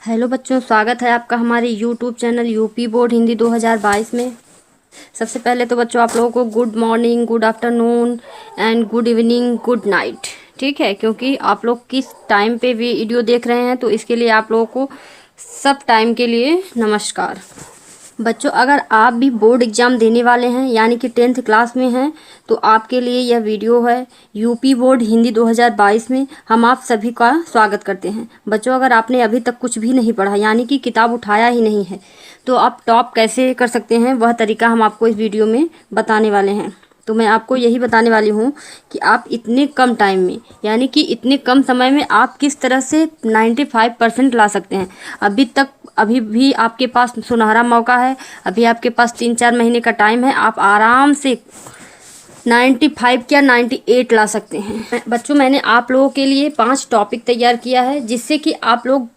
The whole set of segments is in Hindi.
हेलो बच्चों, स्वागत है आपका हमारे YouTube channel UP board Hindi 2022 में। सबसे पहले तो बच्चों आप लोगों को good morning, good afternoon and good evening, good night. ठीक है, क्योंकि आप लोग किस टाइम पे वीडियो देख रहे हैं तो इसके लिए आप लोगों को सब टाइम के लिए नमस्कार। बच्चों, अगर आप भी बोर्ड एग्ज़ाम देने वाले हैं यानी कि 10th क्लास में हैं तो आपके लिए यह वीडियो है। यूपी बोर्ड हिंदी 2022 में हम आप सभी का स्वागत करते हैं। बच्चों, अगर आपने अभी तक कुछ भी नहीं पढ़ा यानी कि किताब उठाया ही नहीं है तो आप टॉप कैसे कर सकते हैं, वह तरीका हम आपको इस वीडियो में बताने वाले हैं। तो मैं आपको यही बताने वाली हूँ कि आप इतने कम टाइम में यानी कि इतने कम समय में आप किस तरह से 95% ला सकते हैं। अभी भी आपके पास सुनहरा मौका है। अभी आपके पास 3-4 महीने का टाइम है। आप आराम से 95 क्या 98 ला सकते हैं। बच्चों, मैंने आप लोगों के लिए 5 टॉपिक तैयार किया है जिससे कि आप लोग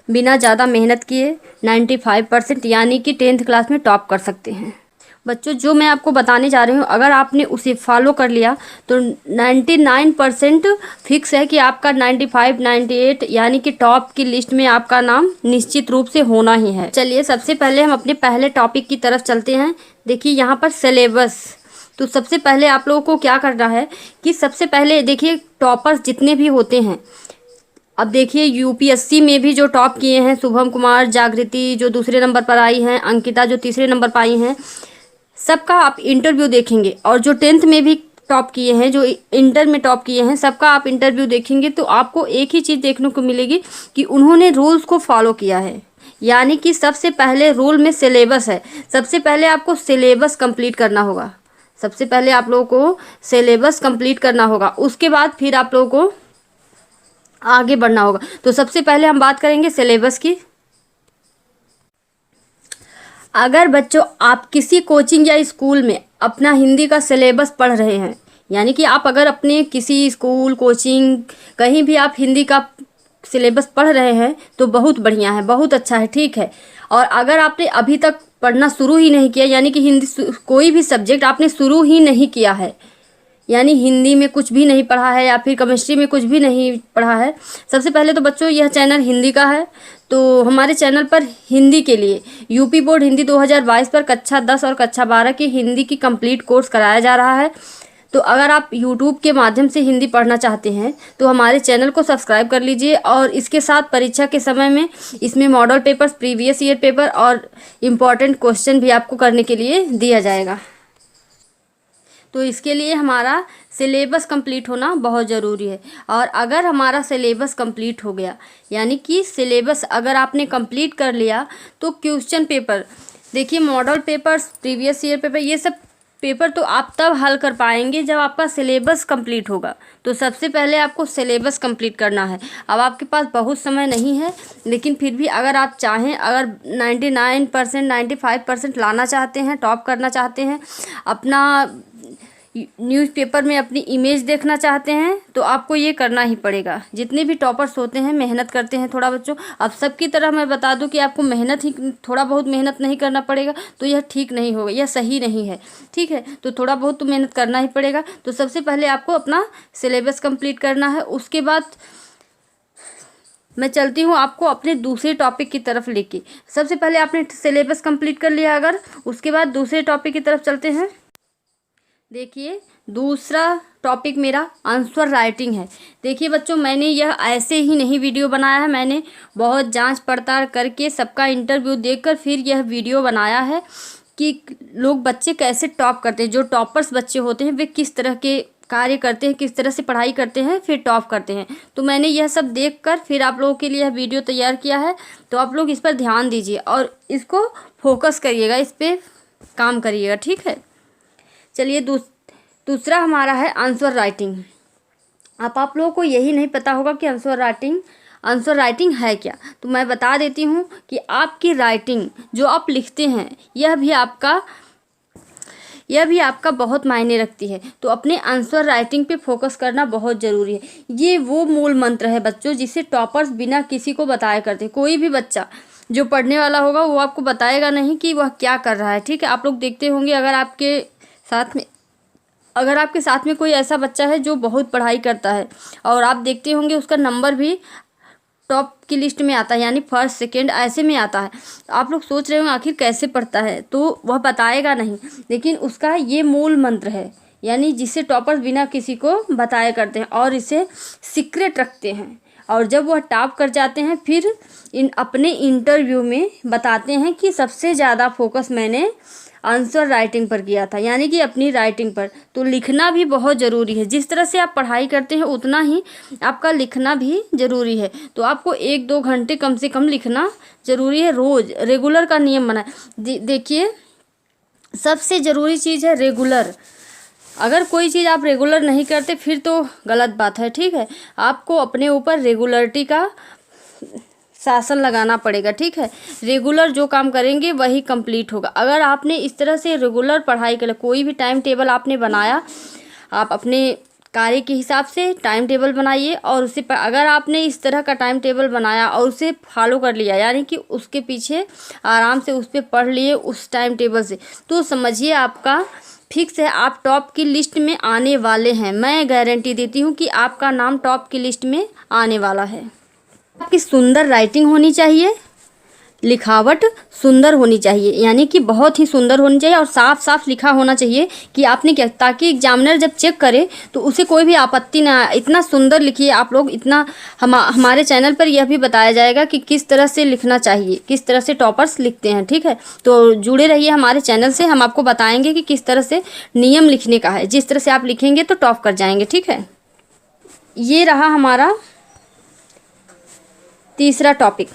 बिना ज़्यादा मेहनत किए 95% यानी कि 10th क्लास में टॉप कर सकते हैं। बच्चों, जो मैं आपको बताने जा रही हूँ अगर आपने उसे फॉलो कर लिया तो 99% फिक्स है कि आपका 95, 98 यानी कि टॉप की लिस्ट में आपका नाम निश्चित रूप से होना ही है। चलिए, सबसे पहले हम अपने पहले टॉपिक की तरफ चलते हैं। देखिए यहाँ पर सिलेबस। तो सबसे पहले आप लोगों को क्या करना है कि सबसे पहले देखिए टॉपर्स जितने भी होते हैं। अब देखिए यूपीएससी में भी जो टॉप किए हैं, शुभम कुमार, जागृति जो दूसरे नंबर पर आई हैं, अंकिता जो तीसरे नंबर पर आई हैं, सबका आप इंटरव्यू देखेंगे। और जो 10th में भी टॉप किए हैं, जो इंटर में टॉप किए हैं, सबका आप इंटरव्यू देखेंगे तो आपको एक ही चीज़ देखने को मिलेगी कि उन्होंने रूल्स को फॉलो किया है। यानी कि सबसे पहले रूल में सिलेबस है। सबसे पहले आपको सिलेबस कंप्लीट करना होगा। सबसे पहले आप लोगों को सिलेबस कंप्लीट करना होगा, उसके बाद फिर आप लोगों को आगे बढ़ना होगा। तो सबसे पहले हम बात करेंगे सिलेबस की। अगर बच्चों आप किसी कोचिंग या स्कूल में अपना हिंदी का सिलेबस पढ़ रहे हैं यानी कि आप अगर अपने किसी स्कूल, कोचिंग, कहीं भी आप हिंदी का सिलेबस पढ़ रहे हैं तो बहुत बढ़िया है, बहुत अच्छा है, ठीक है। और अगर आपने अभी तक पढ़ना शुरू ही नहीं किया यानी कि हिंदी कोई भी सब्जेक्ट आपने शुरू ही नहीं किया है, यानी हिंदी में कुछ भी नहीं पढ़ा है या फिर केमिस्ट्री में कुछ भी नहीं पढ़ा है। सबसे पहले तो बच्चों यह चैनल हिंदी का है, तो हमारे चैनल पर हिंदी के लिए यूपी बोर्ड हिंदी 2022 पर कक्षा 10 और कक्षा 12 की हिंदी की कंप्लीट कोर्स कराया जा रहा है। तो अगर आप यूट्यूब के माध्यम से हिंदी पढ़ना चाहते हैं तो हमारे चैनल को सब्सक्राइब कर लीजिए। और इसके साथ परीक्षा के समय में इसमें model papers, previous year paper और इम्पॉर्टेंट क्वेश्चन भी आपको करने के लिए दिया जाएगा। तो इसके लिए हमारा सिलेबस कंप्लीट होना बहुत ज़रूरी है। और अगर हमारा सिलेबस कंप्लीट हो गया यानी कि सिलेबस अगर आपने कंप्लीट कर लिया तो क्वेश्चन पेपर, देखिए model papers, previous year paper, ये सब पेपर तो आप तब हल कर पाएंगे जब आपका सिलेबस कंप्लीट होगा। तो सबसे पहले आपको सिलेबस कंप्लीट करना है। अब आपके पास बहुत समय नहीं है, लेकिन फिर भी अगर आप चाहें, अगर 99%, 95% लाना चाहते हैं, टॉप करना चाहते हैं, अपना न्यूज़पेपर में अपनी इमेज देखना चाहते हैं तो आपको ये करना ही पड़ेगा। जितने भी टॉपर्स होते हैं मेहनत करते हैं थोड़ा बच्चों। अब सबकी तरह मैं बता दूं कि आपको मेहनत ही थोड़ा बहुत मेहनत नहीं करना पड़ेगा तो यह ठीक नहीं होगा, यह सही नहीं है, ठीक है। तो थोड़ा बहुत तो मेहनत करना ही पड़ेगा। तो सबसे पहले आपको अपना सिलेबस कंप्लीट करना है। उसके बाद मैं चलती हूँ आपको अपने दूसरे टॉपिक की तरफ लेके। सबसे पहले आपने सिलेबस कंप्लीट कर लिया अगर, उसके बाद दूसरे टॉपिक की तरफ चलते हैं। देखिए दूसरा टॉपिक मेरा आंसर राइटिंग है। देखिए बच्चों, मैंने यह ऐसे ही नहीं वीडियो बनाया है, मैंने बहुत जांच पड़ताल करके सबका इंटरव्यू देखकर फिर यह वीडियो बनाया है कि लोग, बच्चे कैसे टॉप करते हैं। जो टॉपर्स बच्चे होते हैं वे किस तरह के कार्य करते हैं, किस तरह से पढ़ाई करते हैं, फिर टॉप करते हैं। तो मैंने यह सब देखकर फिर आप लोगों के लिए यह वीडियो तैयार किया है। तो आप लोग इस पर ध्यान दीजिए और इसको फोकस करिएगा, इस पर काम करिएगा, ठीक है। चलिए दूसरा हमारा है आंसर राइटिंग। अब आप लोगों को यही नहीं पता होगा कि आंसर राइटिंग है क्या। तो मैं बता देती हूँ कि आपकी राइटिंग जो आप लिखते हैं यह भी आपका बहुत मायने रखती है। तो अपने आंसर राइटिंग पे फोकस करना बहुत ज़रूरी है। ये वो मूल मंत्र है बच्चों जिसे टॉपर्स बिना किसी को बताए करते। कोई भी बच्चा जो पढ़ने वाला होगा वो आपको बताएगा नहीं कि वह क्या कर रहा है, ठीक है। आप लोग देखते होंगे अगर आपके साथ में कोई ऐसा बच्चा है जो बहुत पढ़ाई करता है और आप देखते होंगे उसका नंबर भी टॉप की लिस्ट में आता है, यानी फर्स्ट सेकंड ऐसे में आता है। आप लोग सोच रहे हो आखिर कैसे पढ़ता है, तो वह बताएगा नहीं, लेकिन उसका ये मूल मंत्र है, यानी जिसे टॉपर्स बिना किसी को बताए करते हैं और इसे सीक्रेट रखते हैं। और जब वह टॉप कर जाते हैं फिर अपने इंटरव्यू में बताते हैं कि सबसे ज़्यादा फोकस मैंने आंसर राइटिंग पर किया था, यानी कि अपनी राइटिंग पर। तो लिखना भी बहुत ज़रूरी है, जिस तरह से आप पढ़ाई करते हैं उतना ही आपका लिखना भी ज़रूरी है। तो आपको 1-2 घंटे कम से कम लिखना ज़रूरी है, रोज़ रेगुलर का नियम बनाए। देखिए, सबसे ज़रूरी चीज़ है रेगुलर। अगर कोई चीज़ आप रेगुलर नहीं करते फिर तो गलत बात है, ठीक है। आपको अपने ऊपर रेगुलरिटी का शासन लगाना पड़ेगा, ठीक है। रेगुलर जो काम करेंगे वही कंप्लीट होगा। अगर आपने इस तरह से रेगुलर पढ़ाई कर, कोई भी टाइम टेबल आपने बनाया, आप अपने कार्य के हिसाब से टाइम टेबल बनाइए और उसे अगर आपने इस तरह का टाइम टेबल बनाया और उसे फॉलो कर लिया, यानी कि उसके पीछे आराम से उस पर पढ़ लिए उस टाइम टेबल से, तो समझिए आपका फिक्स है, आप टॉप की लिस्ट में आने वाले हैं। मैं गारंटी देती हूँ कि आपका नाम टॉप की लिस्ट में आने वाला है। आपकी सुंदर राइटिंग होनी चाहिए, लिखावट सुंदर होनी चाहिए, यानी कि बहुत ही सुंदर होनी चाहिए और साफ साफ लिखा होना चाहिए कि आपने क्या, ताकि एग्जामिनर जब चेक करे तो उसे कोई भी आपत्ति ना आए। इतना सुंदर लिखिए आप लोग। इतना हमारे चैनल पर यह भी बताया जाएगा कि किस तरह से लिखना चाहिए, किस तरह से टॉपर्स लिखते हैं, ठीक है। तो जुड़े रहिए हमारे चैनल से, हम आपको बताएंगे कि किस तरह से नियम लिखने का है। जिस तरह से आप लिखेंगे तो टॉप कर जाएंगे, ठीक है। ये रहा हमारा तीसरा topic,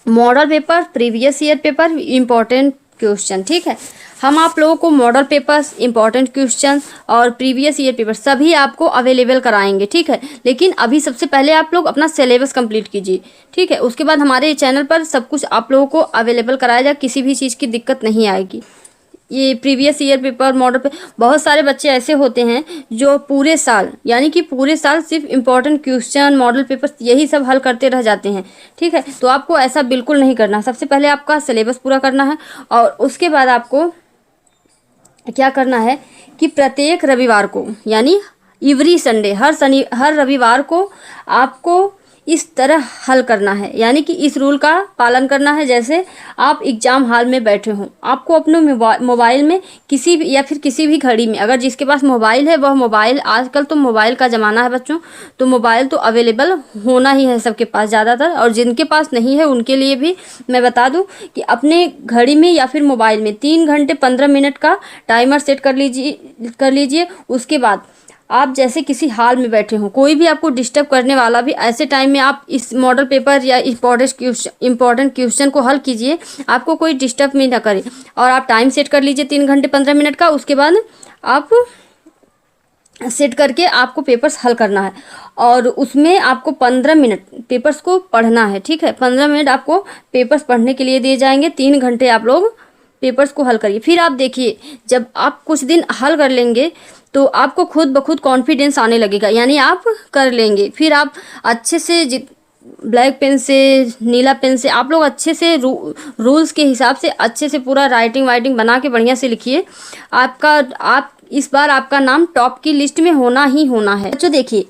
model paper, previous year paper, important question, ठीक है। हम आप लोगों को मॉडल पेपर्स, इम्पॉर्टेंट क्वेश्चन और प्रीवियस ईयर पेपर सभी आपको अवेलेबल कराएंगे, ठीक है। लेकिन अभी सबसे पहले आप लोग अपना सिलेबस कंप्लीट कीजिए, ठीक है। उसके बाद हमारे चैनल पर सब कुछ आप लोगों को अवेलेबल कराया जाए, किसी भी चीज़ की दिक्कत नहीं आएगी। ये प्रीवियस ईयर पेपर, मॉडल पे बहुत सारे बच्चे ऐसे होते हैं जो पूरे साल, यानी कि पूरे साल सिर्फ इम्पॉर्टेंट क्वेश्चन, मॉडल पेपर यही सब हल करते रह जाते हैं, ठीक है। तो आपको ऐसा बिल्कुल नहीं करना। सबसे पहले आपका सिलेबस पूरा करना है और उसके बाद आपको क्या करना है कि प्रत्येक रविवार को, यानी एवरी संडे, हर रविवार को आपको इस तरह हल करना है, यानी कि इस रूल का पालन करना है। जैसे आप एग्ज़ाम हॉल में बैठे हों, आपको अपने मोबाइल में किसी भी या फिर किसी भी घड़ी में, अगर जिसके पास मोबाइल है वह मोबाइल, आजकल तो मोबाइल का ज़माना है बच्चों, तो मोबाइल तो अवेलेबल होना ही है सबके पास ज़्यादातर, और जिनके पास नहीं है उनके लिए भी मैं बता दूं कि अपने घड़ी में या फिर मोबाइल में 3 घंटे 15 मिनट का टाइमर सेट कर लीजिए। उसके बाद आप जैसे किसी हॉल में बैठे हों, कोई भी आपको डिस्टर्ब करने वाला भी, ऐसे टाइम में आप इस मॉडल पेपर या इम्पॉर्टेंट क्वेश्चन को हल कीजिए, आपको कोई डिस्टर्ब भी ना करे। और आप टाइम सेट कर लीजिए 3 घंटे 15 मिनट का। उसके बाद आप सेट करके आपको पेपर्स हल करना है और उसमें आपको 15 मिनट पेपर्स को पढ़ना है, ठीक है। 15 मिनट आपको पेपर्स पढ़ने के लिए दिए जाएंगे, 3 घंटे आप लोग पेपर्स को हल करिए। फिर आप देखिए, जब आप कुछ दिन हल कर लेंगे तो आपको खुद ब खुद कॉन्फिडेंस आने लगेगा, यानी आप कर लेंगे। फिर आप अच्छे से ब्लैक पेन से, नीला पेन से आप लोग अच्छे से रूल्स के हिसाब से अच्छे से पूरा राइटिंग वाइटिंग बना के बढ़िया से लिखिए। आप इस बार आपका नाम टॉप की लिस्ट में होना ही होना है। बच्चों देखिए,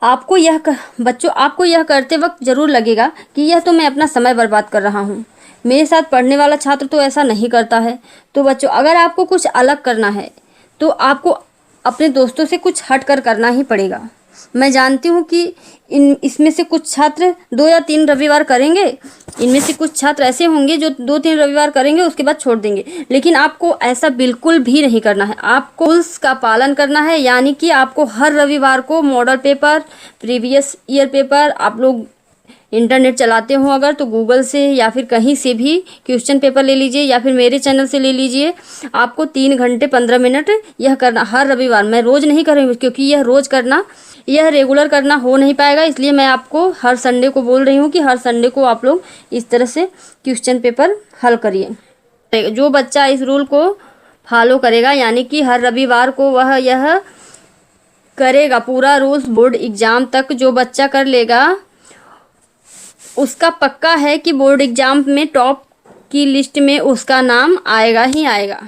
आपको यह करते वक्त ज़रूर लगेगा कि यह तो मैं अपना समय बर्बाद कर रहा हूँ, मेरे साथ पढ़ने वाला छात्र तो ऐसा नहीं करता है। तो बच्चों, अगर आपको कुछ अलग करना है तो आपको अपने दोस्तों से कुछ हट कर करना ही पड़ेगा। मैं जानती हूँ कि इसमें से कुछ छात्र 2 या 3 रविवार करेंगे, इनमें से कुछ छात्र ऐसे होंगे जो 2-3 रविवार करेंगे उसके बाद छोड़ देंगे, लेकिन आपको ऐसा बिल्कुल भी नहीं करना है। आपको रूल्स का पालन करना है, यानी कि आपको हर रविवार को model paper, previous year paper, आप लोग इंटरनेट चलाते हो अगर तो गूगल से या फिर कहीं से भी क्वेश्चन पेपर ले लीजिए या फिर मेरे चैनल से ले लीजिए। आपको 3 घंटे 15 मिनट यह करना हर रविवार। मैं रोज़ नहीं करूँगी क्योंकि यह रेगुलर करना हो नहीं पाएगा, इसलिए मैं आपको हर संडे को बोल रही हूँ कि हर संडे को आप लोग इस तरह से क्वेश्चन पेपर हल करिए। जो बच्चा इस रूल को फॉलो करेगा, यानी कि हर रविवार को वह यह करेगा, पूरा रूल्स बोर्ड एग्ज़ाम तक जो बच्चा कर लेगा उसका पक्का है कि बोर्ड एग्जाम में टॉप की लिस्ट में उसका नाम आएगा ही आएगा।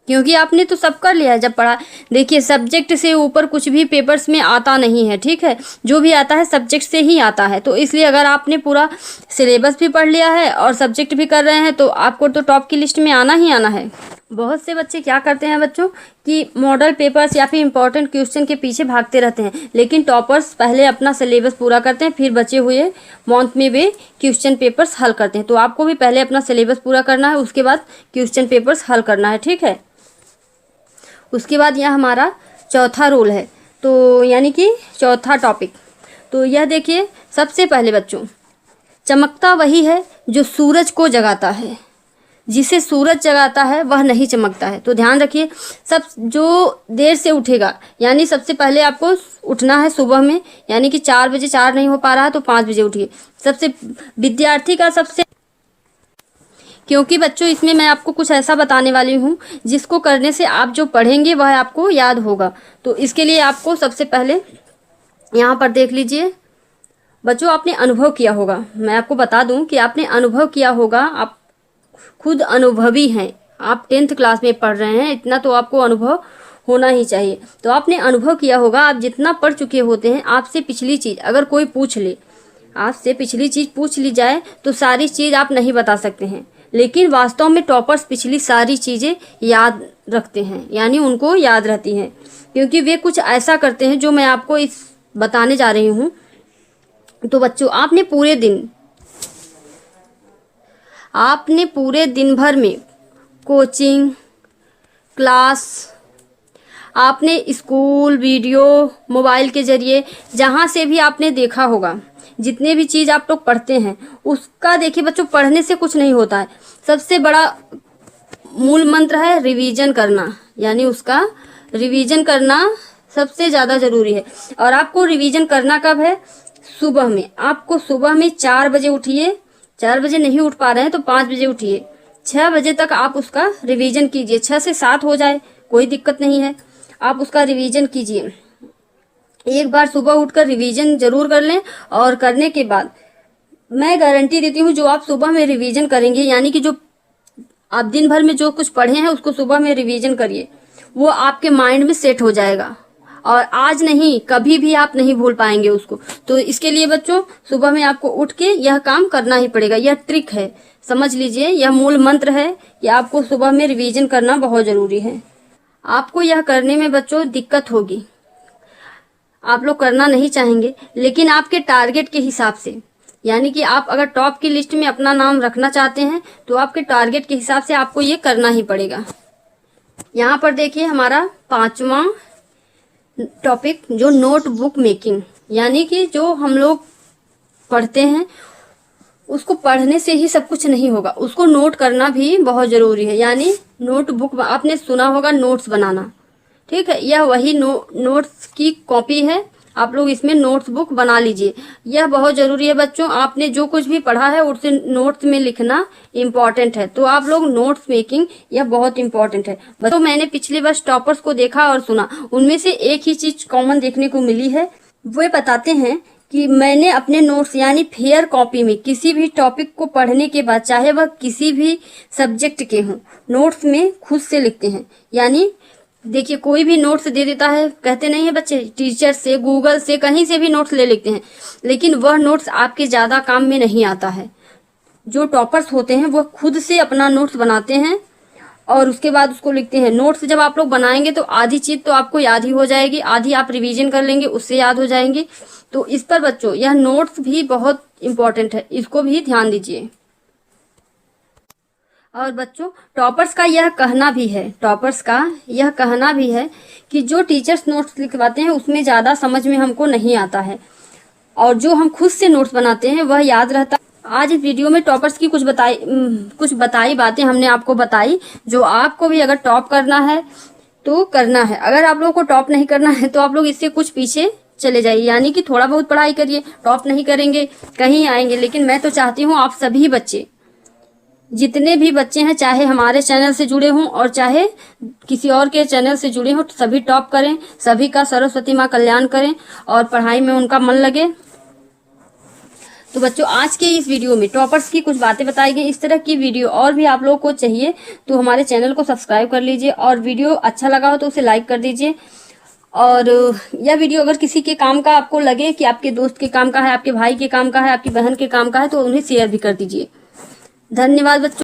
क्योंकि आपने तो सब कर लिया है जब पढ़ा। देखिए, सब्जेक्ट से ऊपर कुछ भी पेपर्स में आता नहीं है, ठीक है। जो भी आता है सब्जेक्ट से ही आता है। तो इसलिए अगर आपने पूरा सिलेबस भी पढ़ लिया है और सब्जेक्ट भी कर रहे हैं तो आपको तो टॉप की लिस्ट में आना ही आना है। बहुत से बच्चे क्या करते हैं बच्चों कि मॉडल पेपर्स या फिर इंपॉर्टेंट क्वेश्चन के पीछे भागते रहते हैं, लेकिन टॉपर्स पहले अपना सिलेबस पूरा करते हैं, फिर बचे हुए मंथ में वे क्वेश्चन पेपर्स हल करते हैं। तो आपको भी पहले अपना सिलेबस पूरा करना है, उसके बाद क्वेश्चन पेपर्स हल करना है, ठीक है। उसके बाद यह हमारा चौथा रूल है, तो यानी कि चौथा टॉपिक। तो यह देखिए, सबसे पहले बच्चों, चमकता वही है जो सूरज को जगाता है, जिसे सूरज जगाता है वह नहीं चमकता है। तो ध्यान रखिए, सब जो देर से उठेगा, यानी सबसे पहले आपको उठना है सुबह में, यानी कि 4 बजे, 4 नहीं हो पा रहा है तो 5 बजे उठिए। सबसे विद्यार्थी का सबसे, क्योंकि बच्चों इसमें मैं आपको कुछ ऐसा बताने वाली हूँ जिसको करने से आप जो पढ़ेंगे वह आपको याद होगा। तो इसके लिए आपको सबसे पहले यहाँ पर देख लीजिए बच्चों, आपने अनुभव किया होगा, मैं आपको बता दूं कि आपने अनुभव किया होगा, आप खुद अनुभवी हैं, आप 10th क्लास में पढ़ रहे हैं, इतना तो आपको अनुभव होना ही चाहिए। तो आपने अनुभव किया होगा, आप जितना पढ़ चुके होते हैं, आपसे पिछली चीज़ अगर कोई पूछ ले, आपसे पिछली चीज़ पूछ ली जाए तो सारी चीज़ आप नहीं बता सकते हैं, लेकिन वास्तव में टॉपर्स पिछली सारी चीज़ें याद रखते हैं, यानी उनको याद रहती हैं, क्योंकि वे कुछ ऐसा करते हैं जो मैं आपको इस बताने जा रही हूँ। तो बच्चों, आपने पूरे दिन भर में कोचिंग क्लास, आपने स्कूल, वीडियो, मोबाइल के ज़रिए जहाँ से भी आपने देखा होगा, जितने भी चीज़ आप लोग पढ़ते हैं उसका देखिए बच्चों, पढ़ने से कुछ नहीं होता है। सबसे बड़ा मूल मंत्र है रिवीजन करना, यानी उसका रिवीजन करना सबसे ज़्यादा ज़रूरी है। और आपको रिवीजन करना कब है? सुबह में। आपको सुबह में 4 बजे उठिए, 4 बजे नहीं उठ पा रहे हैं तो 5 बजे उठिए, 6 बजे तक आप उसका रिवीजन कीजिए। 6 से 7 हो जाए कोई दिक्कत नहीं है, आप उसका रिवीजन कीजिए। एक बार सुबह उठकर रिवीजन जरूर कर लें, और करने के बाद मैं गारंटी देती हूँ जो आप सुबह में रिवीजन करेंगे, यानी कि जो आप दिन भर में जो कुछ पढ़े हैं उसको सुबह में रिवीजन करिए, वो आपके माइंड में सेट हो जाएगा और आज नहीं कभी भी आप नहीं भूल पाएंगे उसको। तो इसके लिए बच्चों सुबह में आपको उठ के यह काम करना ही पड़ेगा। यह ट्रिक है, समझ लीजिए, यह मूल मंत्र है कि आपको सुबह में रिवीजन करना बहुत ज़रूरी है। आपको यह करने में बच्चों दिक्कत होगी, आप लोग करना नहीं चाहेंगे, लेकिन आपके टारगेट के हिसाब से, यानी कि आप अगर टॉप की लिस्ट में अपना नाम रखना चाहते हैं तो आपके टारगेट के हिसाब से आपको ये करना ही पड़ेगा। यहाँ पर देखिए हमारा 5वां टॉपिक, जो नोटबुक मेकिंग, यानी कि जो हम लोग पढ़ते हैं उसको पढ़ने से ही सब कुछ नहीं होगा, उसको नोट करना भी बहुत ज़रूरी है। यानी नोटबुक, आपने सुना होगा नोट्स बनाना, ठीक है, यह वही नोट्स की कॉपी है, आप लोग इसमें नोट्स बुक बना लीजिए। यह बहुत ज़रूरी है बच्चों, आपने जो कुछ भी पढ़ा है उसे नोट्स में लिखना इम्पॉर्टेंट है। तो आप लोग नोट्स मेकिंग, यह बहुत इम्पॉर्टेंट है बच्चों। मैंने पिछले वर्ष टॉपर्स को देखा और सुना, उनमें से एक ही चीज़ कॉमन देखने को मिली है। वे बताते हैं कि मैंने अपने नोट्स यानी फेयर कॉपी में किसी भी टॉपिक को पढ़ने के बाद, चाहे वह किसी भी सब्जेक्ट के हों, नोट्स में खुद से लिखते हैं। यानी देखिए, कोई भी नोट्स दे देता है, कहते नहीं है बच्चे, टीचर से, गूगल से, कहीं से भी नोट्स ले लेते हैं, लेकिन वह नोट्स आपके ज़्यादा काम में नहीं आता है। जो टॉपर्स होते हैं वह खुद से अपना नोट्स बनाते हैं और उसके बाद उसको लिखते हैं। नोट्स जब आप लोग बनाएंगे तो आधी चीज़ तो आपको याद ही हो जाएगी, आधी आप रिवीजन कर लेंगे, उससे याद हो जाएंगे। तो इस पर बच्चों यह नोट्स भी बहुत इम्पॉर्टेंट है, इसको भी ध्यान दीजिए। और बच्चों टॉपर्स का यह कहना भी है कि जो टीचर्स नोट्स लिखवाते हैं उसमें ज़्यादा समझ में हमको नहीं आता है, और जो हम खुद से नोट्स बनाते हैं वह याद रहता है। आज इस वीडियो में टॉपर्स की कुछ बताई बातें हमने आपको बताई, जो आपको भी अगर टॉप करना है तो करना है। अगर आप लोगों को टॉप नहीं करना है तो आप लोग इससे कुछ पीछे चले जाइए, यानी कि थोड़ा बहुत पढ़ाई करिए, टॉप नहीं करेंगे कहीं आएंगे। लेकिन मैं तो चाहती हूँ आप सभी बच्चे, जितने भी बच्चे हैं, चाहे हमारे चैनल से जुड़े हों और चाहे किसी और के चैनल से जुड़े हों, सभी टॉप करें, सभी का सरस्वती माँ कल्याण करें और पढ़ाई में उनका मन लगे। तो बच्चों आज के इस वीडियो में टॉपर्स की कुछ बातें बताई गई। इस तरह की वीडियो और भी आप लोगों को चाहिए तो हमारे चैनल को सब्सक्राइब कर लीजिए, और वीडियो अच्छा लगा हो तो उसे लाइक कर दीजिए। और यह वीडियो अगर किसी के काम का आपको लगे कि आपके दोस्त के काम का है, आपके भाई के काम का है, आपकी बहन के काम का है, तो उन्हें शेयर भी कर दीजिए। धन्यवाद बच्चों।